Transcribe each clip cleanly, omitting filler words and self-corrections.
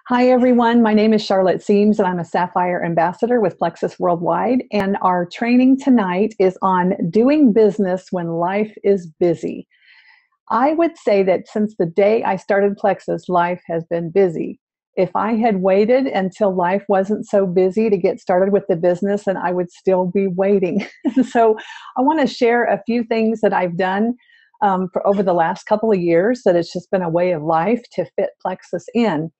Hi, everyone. My name is Charlotte Seams, and I'm a Sapphire Ambassador with Plexus Worldwide. And our training tonight is on doing business when life is busy. I would say that since the day I started Plexus, life has been busy. If I had waited until life wasn't so busy to get started with the business, then I would still be waiting. So I want to share a few things that I've done for over the last couple of years that it's just been a way of life to fit Plexus in.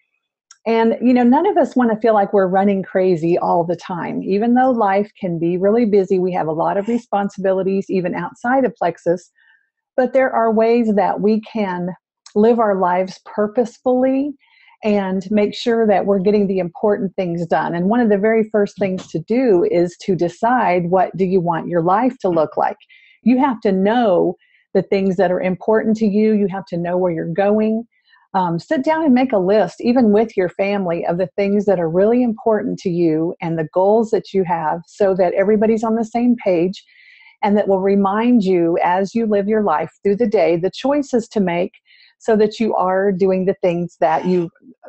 And, none of us want to feel like we're running crazy all the time. Even though life can be really busy, we have a lot of responsibilities even outside of Plexus, but there are ways that we can live our lives purposefully and make sure that we're getting the important things done. And one of the very first things to do is to decide, what do you want your life to look like? You have to know the things that are important to you. You have to know where you're going. Sit down and make a list, even with your family, of the things that are really important to you and the goals that you have, so that everybody's on the same page, and that will remind you as you live your life through the day the choices to make so that you are doing the things that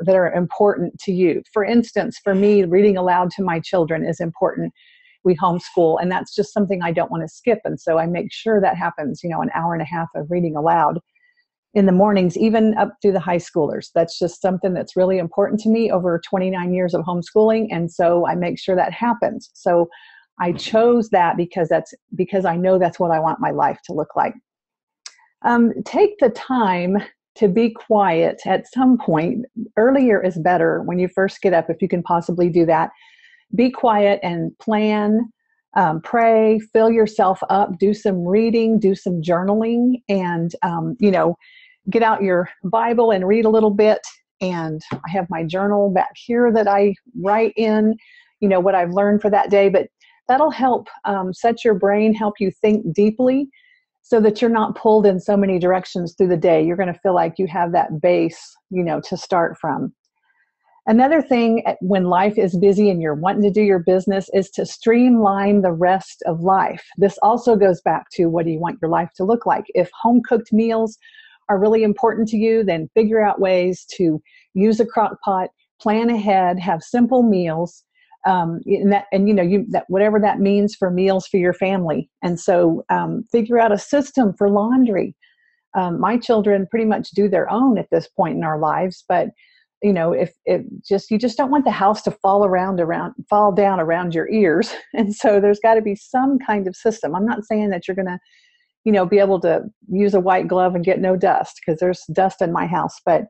are important to you. For instance, for me, reading aloud to my children is important. We homeschool, and that's just something I don't want to skip. And so I make sure that happens, an hour and a half of reading aloud in the mornings, even up through the high schoolers. That's just something that's really important to me over 29 years of homeschooling. And so I make sure that happens. So I chose that because I know that's what I want my life to look like. Take the time to be quiet at some point. Earlier is better when you first get up, if you can possibly do that. Be quiet and plan, pray, fill yourself up, do some reading, do some journaling, and, get out your Bible and read a little bit. And I have my journal back here that I write in, what I've learned for that day. But that'll help set your brain, help you think deeply so that you're not pulled in so many directions through the day. You're going to feel like you have that base, to start from. Another thing when life is busy and you're wanting to do your business is to streamline the rest of life. This also goes back to, what do you want your life to look like? If home-cooked meals are really important to you, then figure out ways to use a crock pot, plan ahead, have simple meals, whatever that means for meals for your family. And so figure out a system for laundry. My children pretty much do their own at this point in our lives, but if you just don't want the house to fall down around your ears. And so there's got to be some kind of system. I'm not saying that you're going to, be able to use a white glove and get no dust, because there's dust in my house. But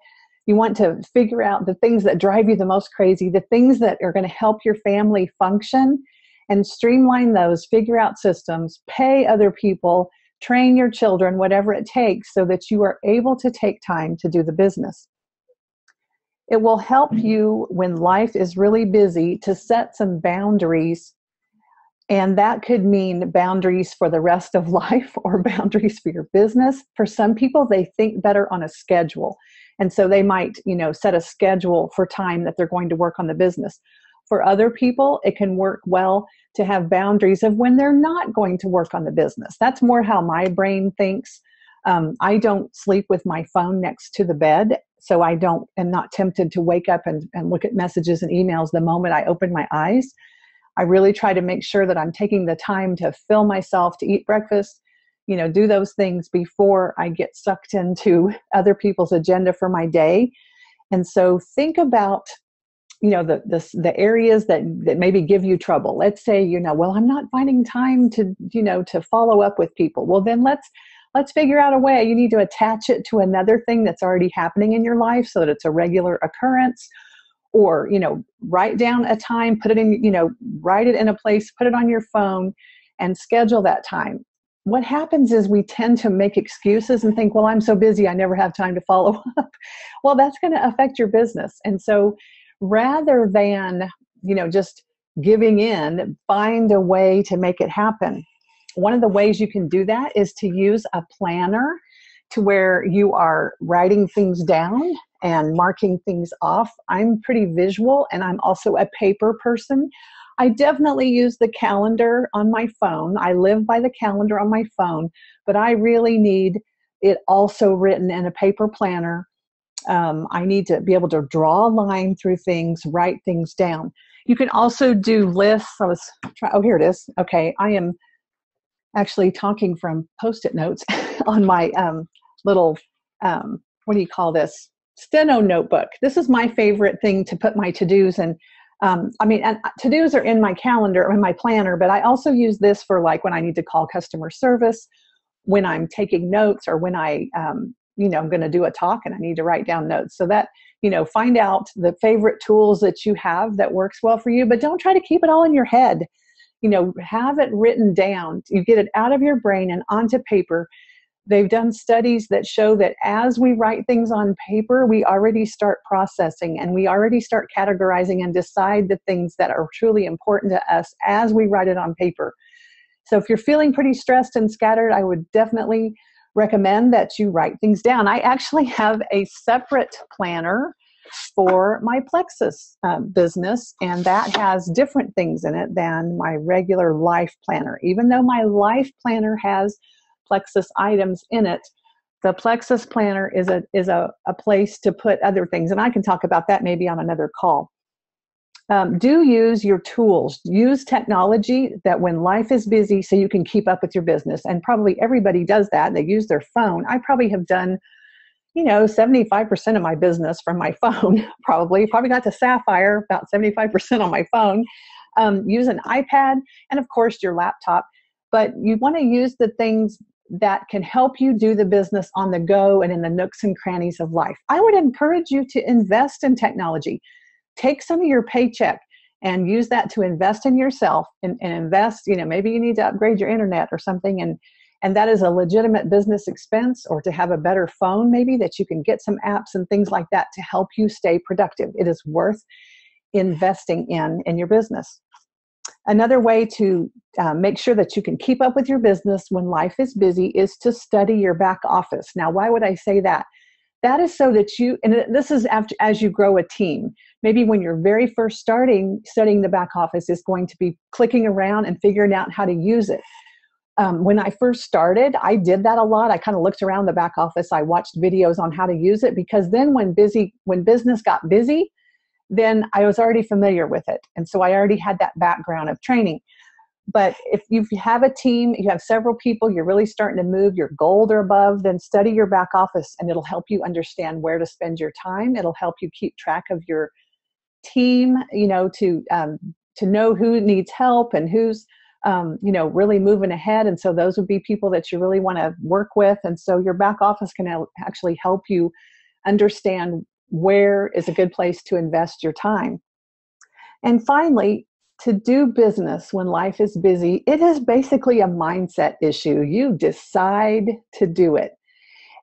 you want to figure out the things that drive you the most crazy, the things that are going to help your family function, and streamline those, figure out systems, pay other people, train your children, whatever it takes, so that you are able to take time to do the business. It will help you when life is really busy to set some boundaries. And that could mean boundaries for the rest of life or boundaries for your business. For some people, they think better on a schedule. And so they might, set a schedule for time that they're going to work on the business. For other people, it can work well to have boundaries of when they're not going to work on the business. That's more how my brain thinks. I don't sleep with my phone next to the bed, so am not tempted to wake up and look at messages and emails the moment I open my eyes. I really try to make sure that I'm taking the time to fill myself, to eat breakfast, do those things before I get sucked into other people's agenda for my day. And so think about, the areas that maybe give you trouble. Let's say, well, I'm not finding time to follow up with people. Well, then let's figure out a way. You need to attach it to another thing that's already happening in your life so that it's a regular occurrence. Or, write down a time, put it in, write it in a place, put it on your phone, and schedule that time. What happens is we tend to make excuses and think, well, I'm so busy, I never have time to follow up. Well, that's going to affect your business. And so rather than, just giving in, find a way to make it happen. One of the ways you can do that is to use a planner, to where you are writing things down and marking things off. I'm pretty visual, and I'm also a paper person. I definitely use the calendar on my phone. I live by the calendar on my phone, but I really need it also written in a paper planner I need to be able to draw a line through things, write things down. You can also do lists. Oh, here it is. Okay, I am actually talking from Post-it notes on my little, what do you call this? Steno notebook. This is my favorite thing to put my to-dos in. And to-dos are in my calendar, in my planner, but I also use this for like when I need to call customer service, when I'm taking notes, or when I'm going to do a talk and I need to write down notes. So that, find out the favorite tools that you have that works well for you, but don't try to keep it all in your head. Have it written down. You get it out of your brain and onto paper. They've done studies that show that as we write things on paper, we already start processing and we already start categorizing and decide the things that are truly important to us as we write it on paper. So if you're feeling pretty stressed and scattered, I would definitely recommend that you write things down. I actually have a separate planner for my Plexus business, and that has different things in it than my regular life planner. Even though my life planner has Plexus items in it, the Plexus planner is a place to put other things, and I can talk about that maybe on another call. Do use your tools. Use technology that when life is busy so you can keep up with your business. And probably everybody does that. They use their phone. I probably have done 75% of my business from my phone, probably got to Sapphire, about 75% on my phone. Use an iPad and of course your laptop, but you want to use the things that can help you do the business on the go and in the nooks and crannies of life. I would encourage you to invest in technology. Take some of your paycheck and use that to invest in yourself and invest, maybe you need to upgrade your internet or something, and that is a legitimate business expense, or to have a better phone maybe that you can get some apps and things like that to help you stay productive. It is worth investing in your business. Another way to make sure that you can keep up with your business when life is busy is to study your back office. Now, why would I say that? That is so that this is as you grow a team. Maybe when you're very first studying the back office is going to be clicking around and figuring out how to use it. When I first started, I did that a lot. I kind of looked around the back office. I watched videos on how to use it, because then when business got busy, then I was already familiar with it. And so I already had that background of training. But if you have a team, you have several people, you're really starting to move, you're gold or above, then study your back office and it'll help you understand where to spend your time. It'll help you keep track of your team, to know who needs help and who's, really moving ahead. And so those would be people that you really want to work with. And so your back office can actually help you understand where is a good place to invest your time. And finally, to do business when life is busy, it is basically a mindset issue. You decide to do it.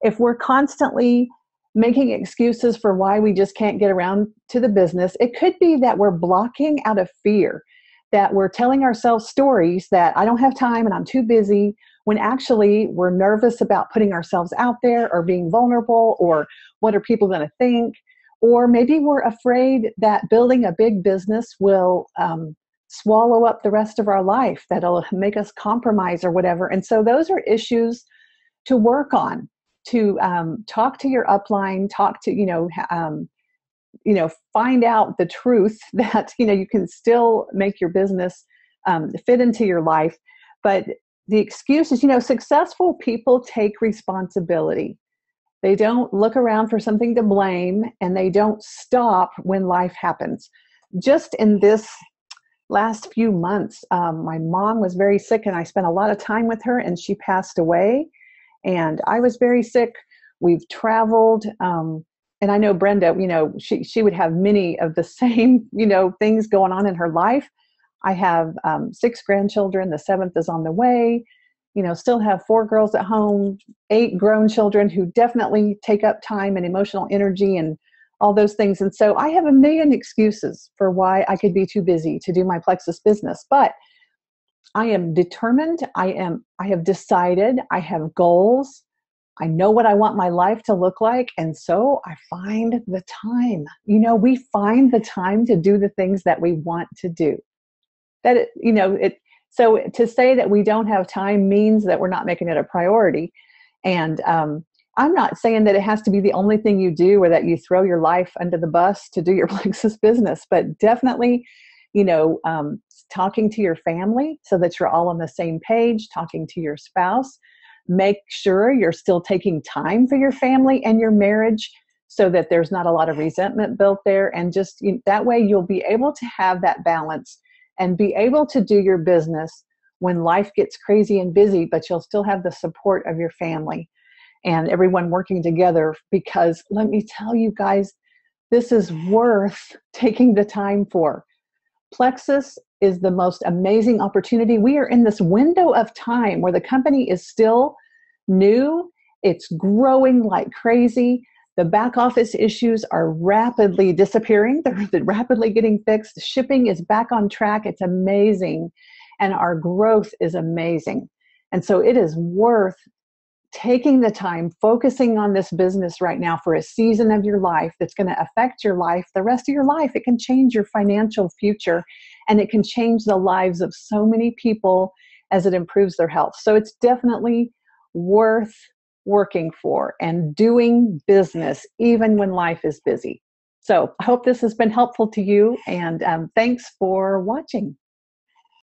If we're constantly making excuses for why we just can't get around to the business, it could be that we're blocking out of fear, that we're telling ourselves stories that I don't have time and I'm too busy, when actually we're nervous about putting ourselves out there or being vulnerable, or what are people going to think? Or maybe we're afraid that building a big business will swallow up the rest of our life, that'll make us compromise or whatever. And so those are issues to work on, to talk to your upline, find out the truth that, you can still make your business fit into your life. But the excuses, successful people take responsibility. They don't look around for something to blame, and they don't stop when life happens. Just in this last few months, my mom was very sick, and I spent a lot of time with her, and she passed away. And I was very sick. We've traveled, and I know Brenda, she would have many of the same, things going on in her life. I have 6 grandchildren. The 7th is on the way. Still have 4 girls at home, 8 grown children who definitely take up time and emotional energy and all those things. And so I have a million excuses for why I could be too busy to do my Plexus business. But I am determined. I have decided. I have goals. I know what I want my life to look like. And so I find the time. We find the time to do the things that we want to do. So to say that we don't have time means that we're not making it a priority. And I'm not saying that it has to be the only thing you do or that you throw your life under the bus to do your Plexus business, but definitely, you know, talking to your family so that you're all on the same page, talking to your spouse. Make sure you're still taking time for your family and your marriage so that there's not a lot of resentment built there. And just that way you'll be able to have that balance and be able to do your business when life gets crazy and busy, but you'll still have the support of your family and everyone working together. Because let me tell you guys, this is worth taking the time for. Plexus is the most amazing opportunity. We are in this window of time where the company is still new. It's growing like crazy. The back office issues are rapidly disappearing. They're rapidly getting fixed. Shipping is back on track. It's amazing. And our growth is amazing. And so it is worth taking the time, focusing on this business right now for a season of your life that's going to affect your life, the rest of your life. It can change your financial future, and it can change the lives of so many people as it improves their health. So it's definitely worth working for and doing business even when life is busy. So I hope this has been helpful to you, and thanks for watching.